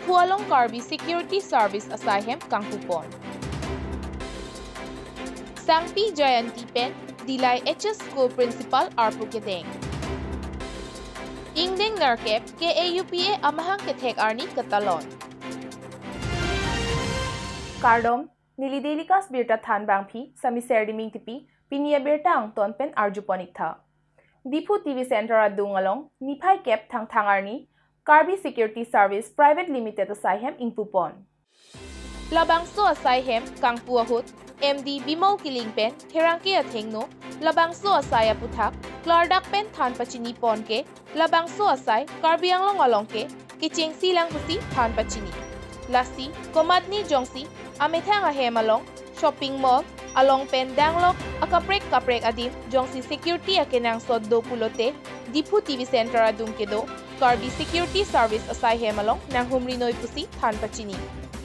Dipualong Karbi Security Service Asayhem Kangpupon. Sangpi Jayanti Pen Dilay HS School Principal Arpu Keteng. Ingdeng Narkep KAUPA Amahang Ketek Arni Katalon. Kardom Nilidelikas Birta Than Bangpi Samiser Diming Tipi Pinia Birtang Tonpen Arjuponik Tha. Dipu TV Center Adungalong Nipai Kep Thang Thangarni Karbi Security Service Private Limited Asayhem Ingpupon. Labangso Asayhem Kangpuahut MD Bimol Kilingpen Herangke Athengno Labangso Asaya Puthak Clardak Pen Than Pachini Ponke Labangso Asay Karbianglong Alongke Kiching Silang Pusi Than Pachini Lasi Komadni Jongsi Amethang Ahemalong Shopping Mall Along Pen Danglok Akaprek Adim Jongsi Security Akenang Soddo Pulote Dipu TV Center Adungkedo Karbi Security Service Asay Hemalong Nang Humrinoy Pusi Than Pachini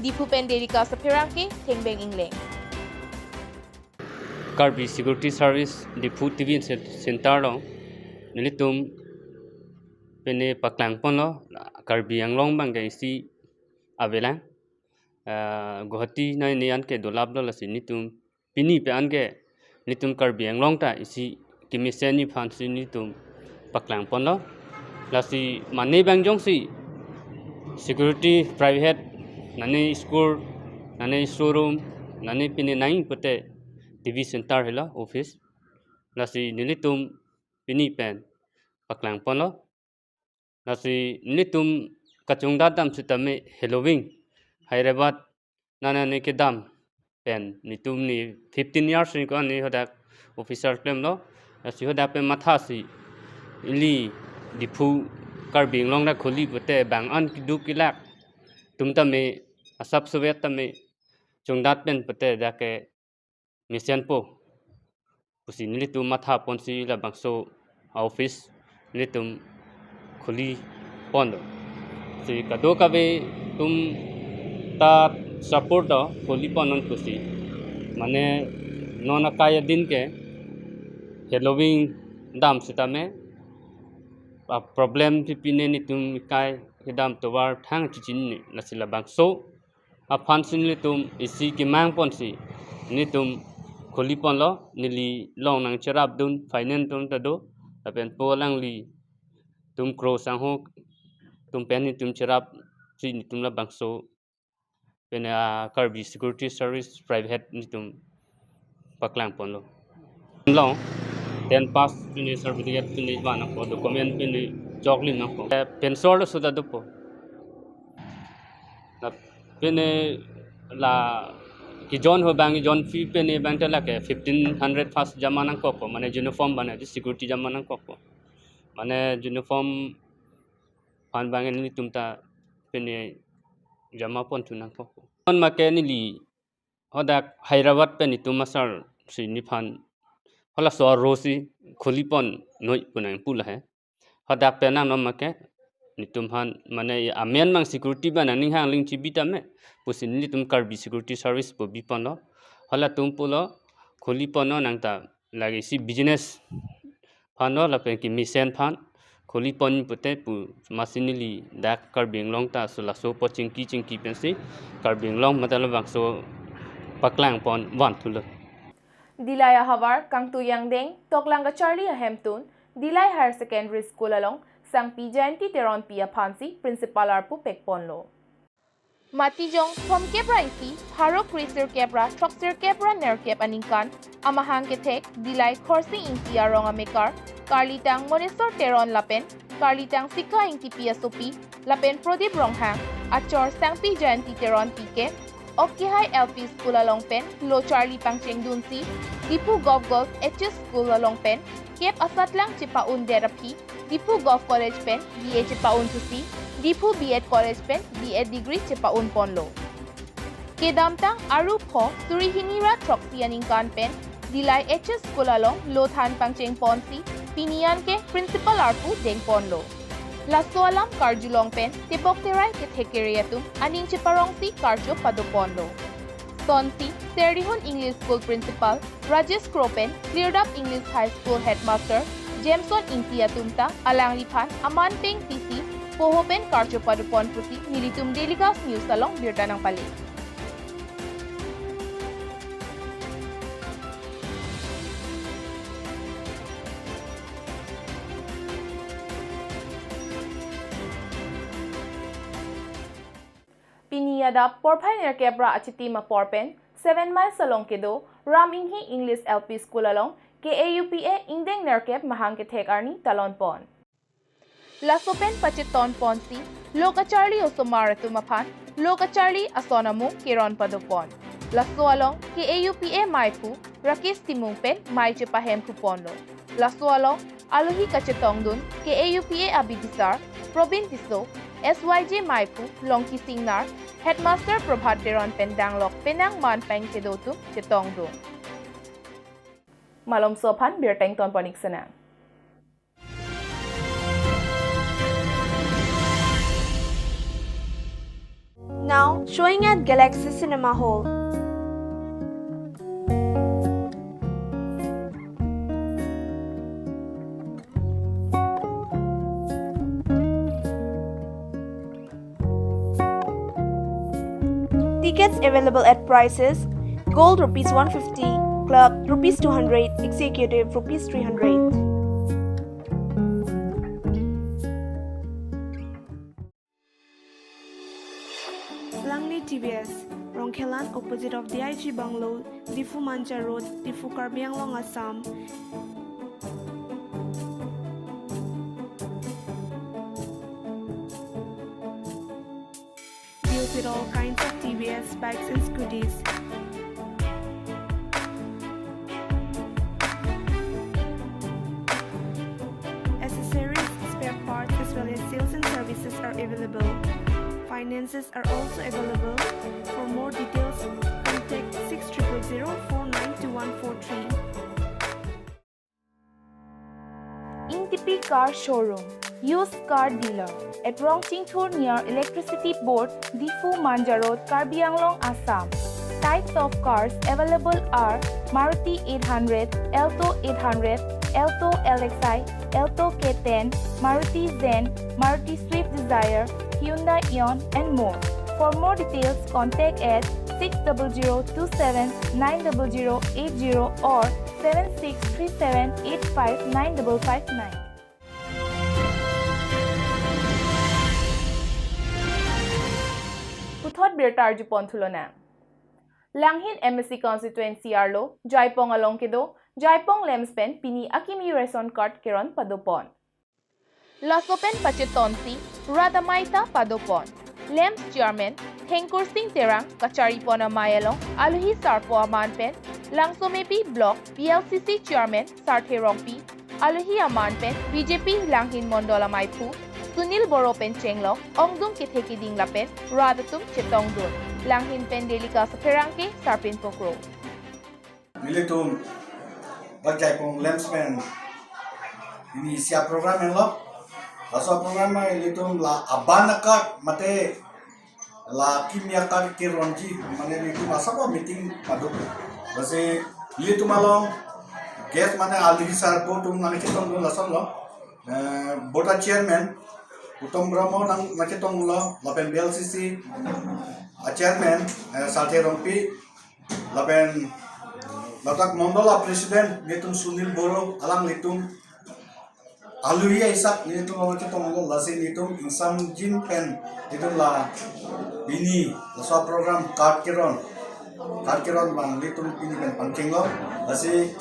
Dipu Pen Derika sa Pirangke Tengbeng Ingleng Karbi Security Service Dipu TV Center lo nilitum pene paklang pon lo Karbi Anglong banggai si avelang Guwahati na niyan ke dolab lo lasi nitum pini pe ange nitum Karbi Anglong ta isi kimiseni phansi nitum paklang pon lo lasi mane bangjong si security private nane school nane showroom nane pine nai pate TV Center hela office lasi nilitum pini pen paklang pon lo lasi nilitum kachungda dam sitame Halloween Hyderabad nana ne ke dam pen nitum ni 15 years ni ko ni hodak officer claim lo lasi hodak pe matha si ili dipu Karbi Anglong na kholi pate bang an kidu kilak tum tame asap sovet tame chungdat pen pate dake mission po pusi nilitum matha ponsi la bangso office nilitum kholi pondo si kado kabe tum ta support do kholi ponon pusi mane nona kaya din ke Halloween dam sitame problem pipine nitum kai hidam towar thang chichin ni nasila bangso a phansin nitum isi ki mang ponsi nitum kholi pon lo nili long nang charap dun finance dun tado apen polang li tum kro sang ho tum pen ni tum charap si ni tum la bangso pen Karbi Security Service Private ni tum paklang pon lo long then pass pini certificate pini bana ko document pini choklin na ko pen sor so da do po na pini la ki John ho bangi John fee peni bang ta lake 1500 fast jama nang ko mane uniform bana di security jama nang ko mane uniform pan bangi ni tumta peni jama pon tu nang ko on ma ke ni li hodak Hyderabad peni tumasar si ni phan hola so rosi kholi pon noi punang pula hai hodak pe nang no ma ke ni tum han mane amen mang security bana ning hang ling chi bitame pusin ni tum Karbi Security Service po bipono hala tum pulo kholi pono nangta lagi si business phano la pe ki mission phan kholi pon pute pu masinili dak Karbi Anglong ta sula so po chingki pensi Karbi Anglong matala bangso paklang pon wan thula Dilaya Havar Kangtu Yangdeng Toklanga Charlie Ahemtun Dilay Higher Secondary School along Sangpi Jayanti Teron Pia Phansi Principal Arpu Pekponlo Matijong Thom Kepra Isi Harok Racer Kepra Troxer Kepra Nerkep Aningkan Amahang Ketek Dilay Khorsing Inti Arong Amekar Karlitang Monesor Teron Lapen Karlitang Sika Inti Pia Sopi Lapen Prodip Ronghang Achor Sangpi Jayanti Teron Pike Okihai LP School along pen Lo Charlie Pangcheng Dunsi Dipu Golf HS School along pen Kep Asatlang Chipaun Therapy Dipu Golf College pen BA Chipaun Tusi Dipu B.Ed College pen B.Ed Degree Chipaun Ponlo Kedamtang Aru Pho Surihinira Troxi Aningkan pen Dilay HS School along Lo Than Pangcheng Ponsi Pinian ke Principal Arpu Deng Ponlo Laso alam Karjulong pen Tipok Teray Ketekeriatum Aning Chiparong si Karjo Padoponlo Sonsi Serihon English School Principal Rajesh Kropen Cleared Up English High School Headmaster Jameson Intiatumta Alang Lipan Aman Peng PC Pohopen Karcho Padupon Puti Nilitum Deligas News Salong Birtanang Pali. Piniyada Porpai Nerkebra Achiti Ma Porpen 7 miles along Kedo Raminghi English LP School along KAUPA Indeng Nerkeb Mahangke Thek Arni Talon Pon. Lasopen Pachiton Ponsi Lokacharli Osomaratu Mapan Lokacharli Asonamu Kiron Padopon. Laso along KAUPA Maipu Rakis Timungpen Maiche Pahem Kuponlo. Laso along Alohi Kachetongdun KAUPA Abidisar Probin Tiso SYJ Maipu Longki Singnar Headmaster Prabhat Deron Pendanglok Penang Man Peng Kedotu Chetongdun. Malom Sopan Birteng Ton Poniksana. Now showing at Galaxy Cinema Hall. Tickets available at prices: Gold Rs 150, Club Rs 200, Executive Rs 300. Langley TBS, Rongkhelan opposite of DIG Bungalow, Difu Manja Road, Difu Karbi Anglong, Assam. Deals with all kinds of TBS bikes and scooters. Accessories, spare parts as well as sales and services are available. Finances are also available. For more details, contact 6000492143. Ingtipi Car Showroom, used car dealer at Rongchingthur near Electricity Board, Difu Manja Road, Karbi Anglong, Assam. Types of cars available are Maruti 800, Alto 800, Alto LXi, Alto K10, Maruti Zen, Maruti Swift Desire, Hyundai Eon and more. For more details, contact at 6002790080 or 7637859559. Puthot Birtar Jupon Thulona Langhin MSC Constituency Arlo, Jaipong Along Kedo, Jaipong Lemspen, Pini Akimi Reson Card Kiron Padopon. Lasopen Pachetonsi, Radamaita Padopon. Lems Chairman, Tengkur Singh Terang, Kachari Pona Mayalong, Aluhi Sarpo Amanpen, Langsomepi Block, PLCC Chairman, Sarthe Rongpi, Aluhi Amanpen, BJP Langhin Mondola Maipu, Sunil Boropen Chenglong, Ongdum Kitheki Dinglapen, Radatum Chetongdun, Langhin Pen Delika Saperangke, Sarpin Pokro. Militum, Jaipong Lemspen, ini siap program yang lo. Laso program militum la abana ka mate la kimia ka kironji mane militum asapa meeting padu. Base militum along guest mane already sarpo tum nang kitong lo lason lo. Board chairman Uttam Brahmo nang nakitong lo lapen BLCC chairman Sarthe Rongpi lapen Latak Mondola president militum Sunil Boro alang litum Aluia isak nitum awak kita mongol lasi nitum insam jin pen nitum la bini laswa program card kiron bang nitum bini pen pangking lo lasi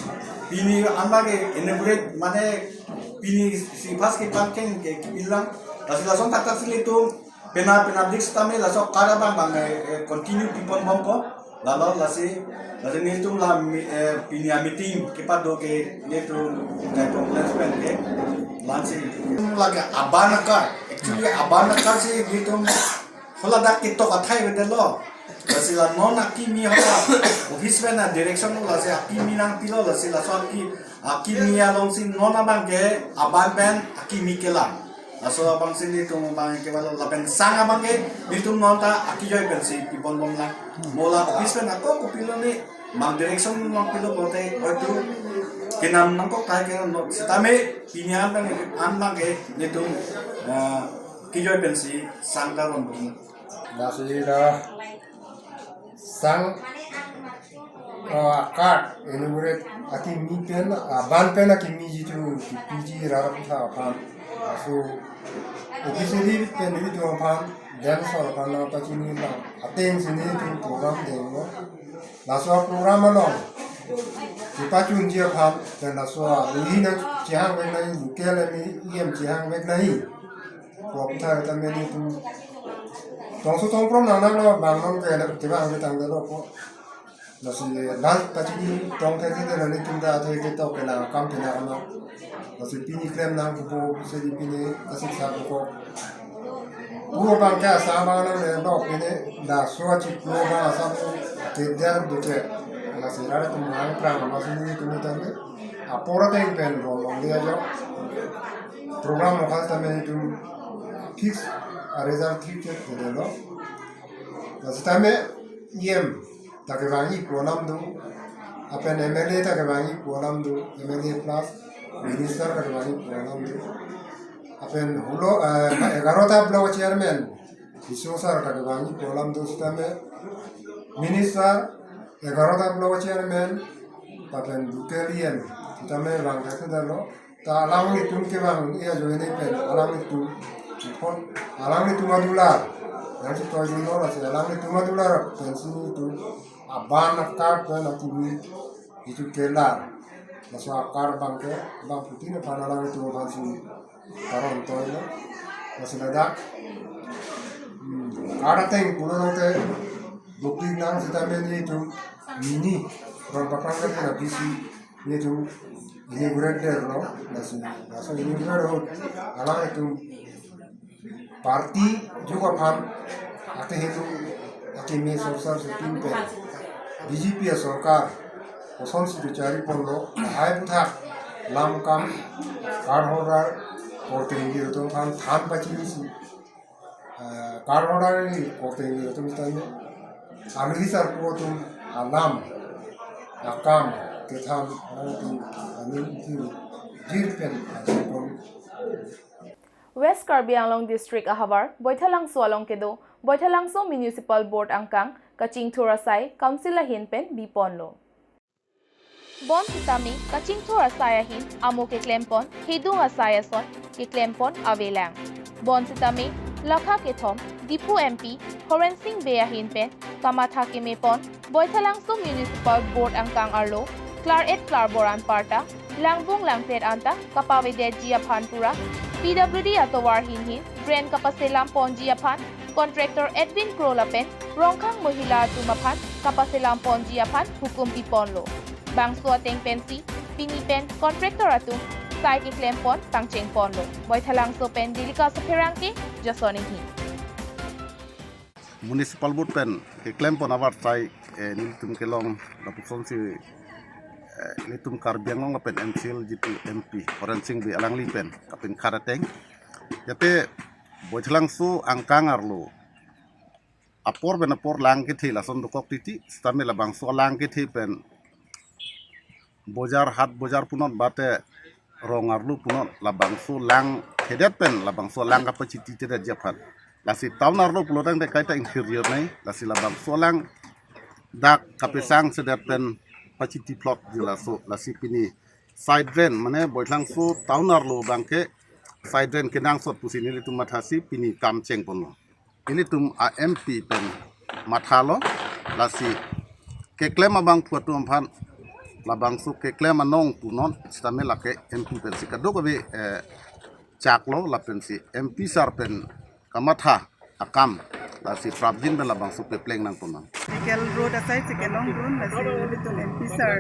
bini ambage inaugurate mane bini si pas ke pangking ke bilang lasi lason tak sili nitum pena dik stame laswa karabang bang continue pipon bomko lalu lasi nitum la bini meeting kipat do ke nitum Jaipong Lemspen ke lansing lagi abanakar actually abanakar sih gitu kalau dak itu katai betul lo Lasila non akimi hola office na direction lo lasi akimi nang tilo lasila so akimi along sin non abang ke aban pen akimi kela laso abang sin itu bang ke wala lapen sang abang ke itu non ta akijoy pen si pipon bom la mola office pen ako kupilo ni mang direction mang pilo bote itu kinam nang kok tayo kinam no sitame pinyan bang ambang ke itu kijoy pensi sang daron dum nasi sang akar enumerate aki mi pen ban pen aki mi jitu ki piji rarap tha pan asu officially pen ni tu pan dan sor pan na pachini na ateng sini tu program dengo laso program lo ki pachun dia pan dan laso li na jang wen nai kele ni yem jang wen nai ko tha ta me ni tu tong su tong prom na na lo bang nong ke na ti bang tang de lo ko nasi dan pachini tong te te na ni tu da te ke to ke na kam te na na nasi pini krem na ko se di pini kasi sa ko bu bang ka sa ba na le do ke ne da so chi pro ba sa ko te der do te nasi ra tu ma pra ma su ni tu ni ta ne a pora te pen ro lo dia jo program mo khas ta me tu fix a result ঠিক করে দিল Nastame yem takevangi program do apen MLA takevangi program do MLA plus minister takevangi program do apen hulo 11ta block chairman isosar takevangi program do stame minister 11ta block chairman apen dukelien tame bang takadalo ta alangi tumke bang ia joine pen alangi tum pon alangi tumadular nanti to juno la alangi tumadular pensi tu aban akar pen atibi itu kelar maso akar bangke bang putih pan alangi tu bansi taron to ya maso dadak ada teng kuno te bukti nang sitame ni tu mini ron papanga na bisi ni tu ini grader no nasi ini grader alangi tu parti juga pan ate hitu ate me sosar sepin pe BJP सरकार कोसन से विचारी पड़लो आय बुधा लाम काम card holder कोटे इंगियो तो थान बचली सी कार्ड होल्डर ni कोटे इंगियो तो मिताने आलू सर को तुम आलाम akam ke tham tu amin tu jirpen ajipon West Karbi Anglong District Ahavar, Boithalangso Along Kedo, Boithalangso Municipal Board Angkang, Kaching Thurasai, Council Hinpen, Biponlo. Bon Sitami, Kaching Thurasai Hin, Amo ke Klempon, Hidung Asaya Son, ke Klempon, Avelang. Bon Sitami, Lakha ke Thom, Dipu MP, Horen Singh Bea Hinpen, Kamatha ke Mepon, Boithalangso Municipal Board Angkang Arlo, Klar et Klar Boran Parta, Langbung Langtet Anta, Kapawide Jia Phanpura, PWD Atowar Hinhin, Brand Kapaselam Ponji Apan, Contractor Edwin Krolapen, Rongkang Mohila Tumapan, Kapaselam Ponji Apan, Hukum Piponlo. Bang Suateng Pensi, Pinipen, Contractor Atum, Sai Klempon, Tangcheng Ponlo. Boithalangso Pen Dilika Soperangke, Jasoni Hin. Municipal Board Pen, Klempon Avar Sai, Nilitum Kelong, Lapuson si Litum Karbiang long pen MCL jitu MP Horen Singh Bea Alangli pen kapin karateng jate Boithalangso angkang arlo apor ben apor lang ke thela son dokok titi stame la bangso lang ke the pen bojar hat bojar punot bate rong arlo punot la bangso lang hedet pen la bangso lang kapaciti te japat lasi taun arlo pulotang de kaita interior nai lasi la bangso lang dak kapisang sedet pen paciti plot jula so la sipini side drain mane Boithalangso taunar lo bangke side drain kenang sot pusini litum mathasi pini kam cheng ponlo ini tum MP pen mathalo la si ke klema bang phuatu amphan la bangso ke klema nong punon stame la ke MP pen si kadok be chaklo la pen si MP sar pen kamatha akam la si frabjin ben la bangso pe pleng nang ponan Kel road asai Sikelong road la sinitum MP sir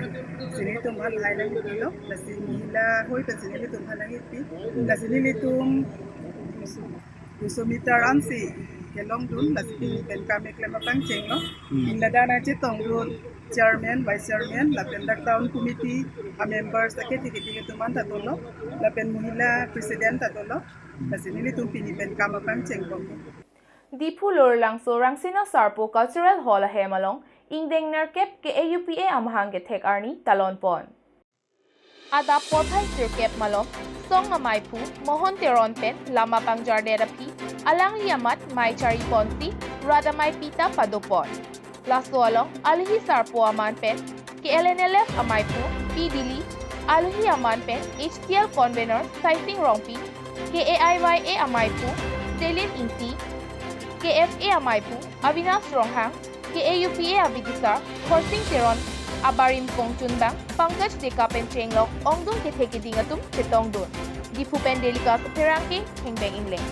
sinitum hal island dilo la sinila hoy ta sinitum halangit pi la sinitum usomitar ansi Kelong road la sini pen kame klema pangcheng no inla dana chitong road chairman vice chairman la pen town committee a members ta keti keti tuman ta tolo la pen muhila president ta tolo la sinitum pini pen kama pangcheng ko Dipu Lor Langso Rangsina Sarpo Cultural Hall Hemalong, Ingdeng Narkep ke AUPA Amahang ke Tek Arni Talon Pon. ada pothai sirkep malom song amai pu mohon teron pen lama pangjar derapi alang liamat mai chari ponsi radamai pita padopon laso along alhi sarpo aman pen KLNLF amai pu P dili alhi aman pen HTL convener sizing rongpi KAIYA amai pu Selin Inti KFA amai pu Avinash Ronghang KAUPA Abidisar Korsing Teron Abarim Kongchunbang Pankaj Dekapen Chenglok Ongdun Ketekidingatum Chetongdun Dipupen Delikas Perangke Hingbeng Ingleng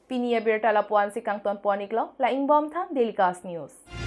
Pinia Birta Lapuan si Kangton Poniklo, Laing Bom Tham, Delikas News.